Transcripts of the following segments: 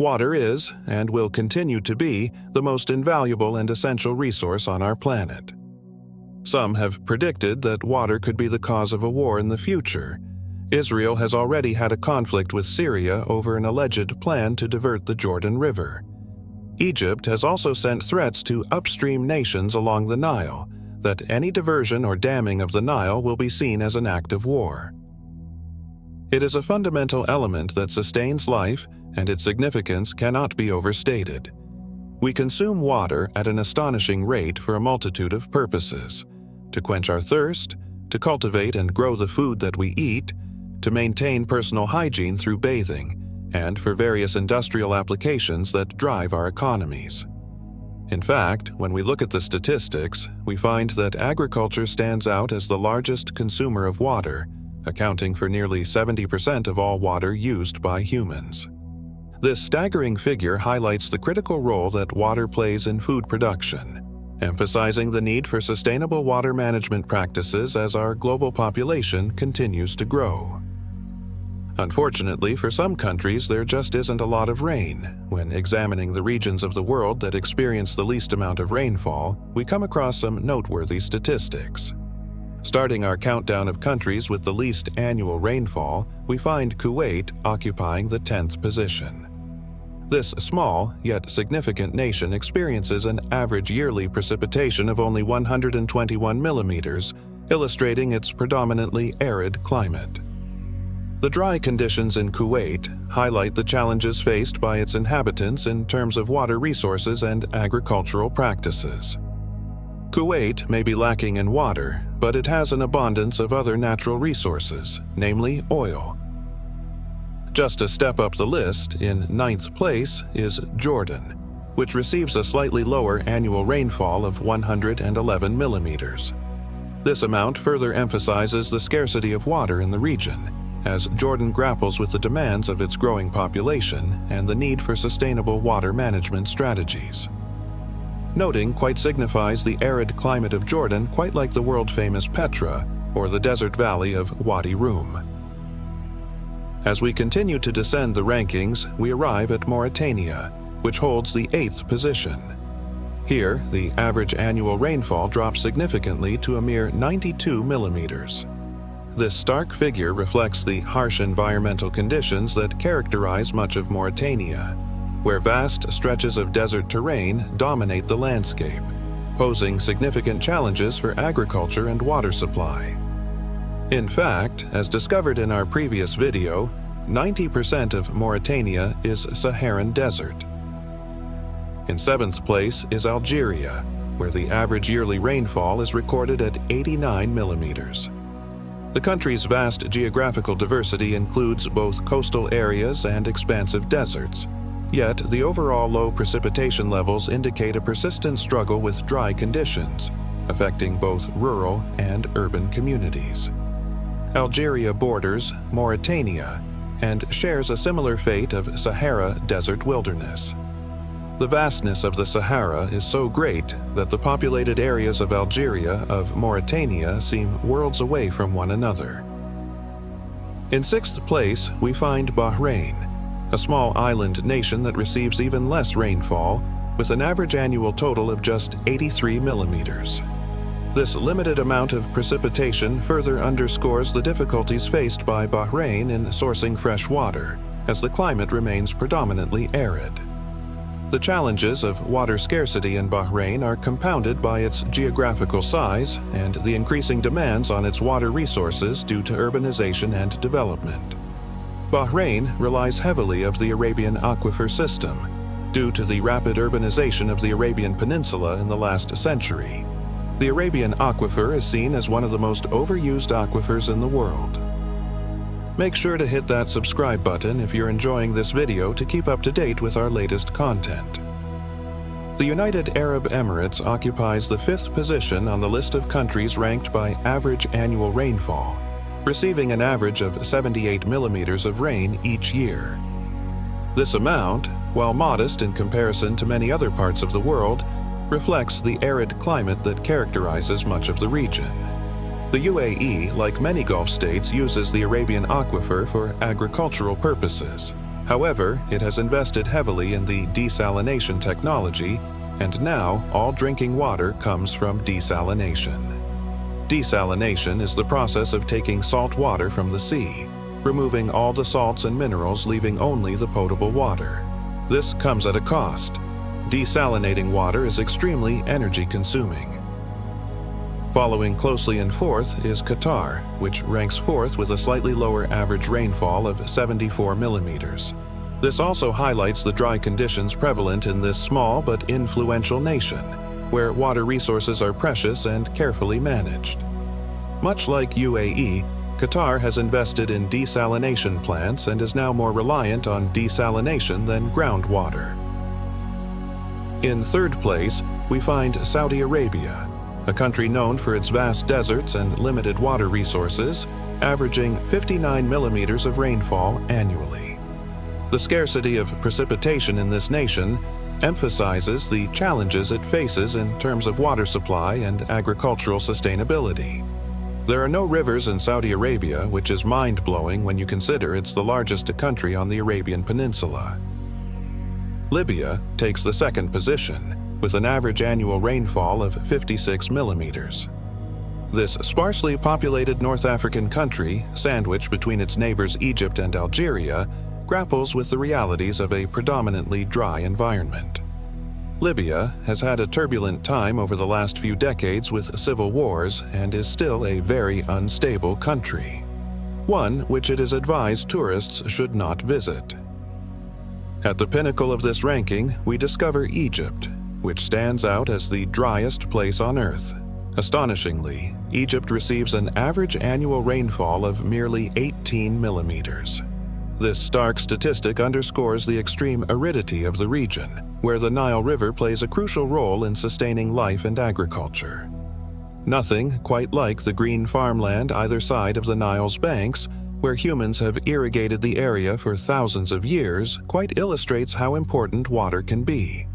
Water is, and will continue to be, the most invaluable and essential resource on our planet. Some have predicted that water could be the cause of a war in the future. Israel has already had a conflict with Syria over an alleged plan to divert the Jordan River. Egypt has also sent threats to upstream nations along the Nile that any diversion or damming of the Nile will be seen as an act of war. It is a fundamental element that sustains life, and its significance cannot be overstated. We consume water at an astonishing rate for a multitude of purposes: to quench our thirst, to cultivate and grow the food that we eat, to maintain personal hygiene through bathing, and for various industrial applications that drive our economies. In fact, when we look at the statistics, we find that agriculture stands out as the largest consumer of water, accounting for nearly 70% of all water used by humans. This staggering figure highlights the critical role that water plays in food production, emphasizing the need for sustainable water management practices as our global population continues to grow. Unfortunately, for some countries, there just isn't a lot of rain. When examining the regions of the world that experience the least amount of rainfall, we come across some noteworthy statistics. Starting our countdown of countries with the least annual rainfall, we find Kuwait occupying the 10th position. This small, yet significant nation experiences an average yearly precipitation of only 121 millimeters, illustrating its predominantly arid climate. The dry conditions in Kuwait highlight the challenges faced by its inhabitants in terms of water resources and agricultural practices. Kuwait may be lacking in water, but it has an abundance of other natural resources, namely oil. Just a step up the list, in 9th place, is Jordan, which receives a slightly lower annual rainfall of 111 millimeters. This amount further emphasizes the scarcity of water in the region, as Jordan grapples with the demands of its growing population and the need for sustainable water management strategies. Noting quite signifies the arid climate of Jordan, quite like the world-famous Petra or the desert valley of Wadi Rum. As we continue to descend the rankings, we arrive at Mauritania, which holds the 8th position. Here, the average annual rainfall drops significantly to a mere 92 millimeters. This stark figure reflects the harsh environmental conditions that characterize much of Mauritania, where vast stretches of desert terrain dominate the landscape, posing significant challenges for agriculture and water supply. In fact, as discovered in our previous video, 90% of Mauritania is Saharan desert. In 7th place is Algeria, where the average yearly rainfall is recorded at 89 millimeters. The country's vast geographical diversity includes both coastal areas and expansive deserts, yet the overall low precipitation levels indicate a persistent struggle with dry conditions, affecting both rural and urban communities. Algeria borders Mauritania and shares a similar fate of Sahara desert wilderness. The vastness of the Sahara is so great that the populated areas of Algeria of Mauritania seem worlds away from one another. In 6th place, we find Bahrain, a small island nation that receives even less rainfall, with an average annual total of just 83 millimeters. This limited amount of precipitation further underscores the difficulties faced by Bahrain in sourcing fresh water, as the climate remains predominantly arid. The challenges of water scarcity in Bahrain are compounded by its geographical size and the increasing demands on its water resources due to urbanization and development. Bahrain relies heavily on the Arabian aquifer system, due to the rapid urbanization of the Arabian Peninsula in the last century. The Arabian aquifer is seen as one of the most overused aquifers in the world. Make sure to hit that subscribe button if you're enjoying this video to keep up to date with our latest content. The United Arab Emirates occupies the 5th position on the list of countries ranked by average annual rainfall, receiving an average of 78 millimeters of rain each year. This amount, while modest in comparison to many other parts of the world, reflects the arid climate that characterizes much of the region. The UAE, like many Gulf states, uses the Arabian aquifer for agricultural purposes. However, it has invested heavily in the desalination technology, and now all drinking water comes from desalination. Desalination is the process of taking salt water from the sea, removing all the salts and minerals, leaving only the potable water. This comes at a cost. Desalinating water is extremely energy-consuming. Following closely in fourth is Qatar, which ranks fourth with a slightly lower average rainfall of 74 millimeters. This also highlights the dry conditions prevalent in this small but influential nation, where water resources are precious and carefully managed. Much like UAE, Qatar has invested in desalination plants and is now more reliant on desalination than groundwater. In third place, we find Saudi Arabia, a country known for its vast deserts and limited water resources, averaging 59 millimeters of rainfall annually. The scarcity of precipitation in this nation emphasizes the challenges it faces in terms of water supply and agricultural sustainability. There are no rivers in Saudi Arabia, which is mind-blowing when you consider it's the largest country on the Arabian Peninsula. Libya takes the second position, with an average annual rainfall of 56 millimeters. This sparsely populated North African country, sandwiched between its neighbors Egypt and Algeria, grapples with the realities of a predominantly dry environment. Libya has had a turbulent time over the last few decades with civil wars and is still a very unstable country, one which it is advised tourists should not visit. At the pinnacle of this ranking, we discover Egypt, which stands out as the driest place on Earth. Astonishingly, Egypt receives an average annual rainfall of merely 18 millimeters. This stark statistic underscores the extreme aridity of the region, where the Nile River plays a crucial role in sustaining life and agriculture. Nothing quite like the green farmland either side of the Nile's banks, where humans have irrigated the area for thousands of years, quite illustrates how important water can be.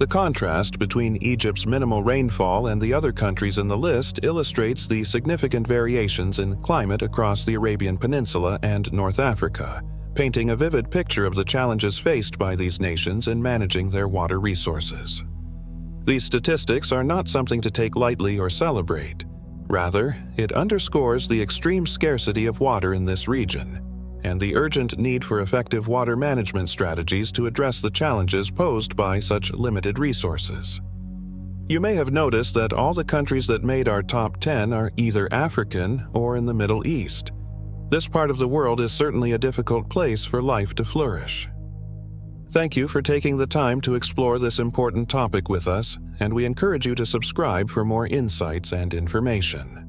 The contrast between Egypt's minimal rainfall and the other countries in the list illustrates the significant variations in climate across the Arabian Peninsula and North Africa, painting a vivid picture of the challenges faced by these nations in managing their water resources. These statistics are not something to take lightly or celebrate. Rather, it underscores the extreme scarcity of water in this region and the urgent need for effective water management strategies to address the challenges posed by such limited resources. You may have noticed that all the countries that made our top 10 are either African or in the Middle East. This part of the world is certainly a difficult place for life to flourish. Thank you for taking the time to explore this important topic with us, and we encourage you to subscribe for more insights and information.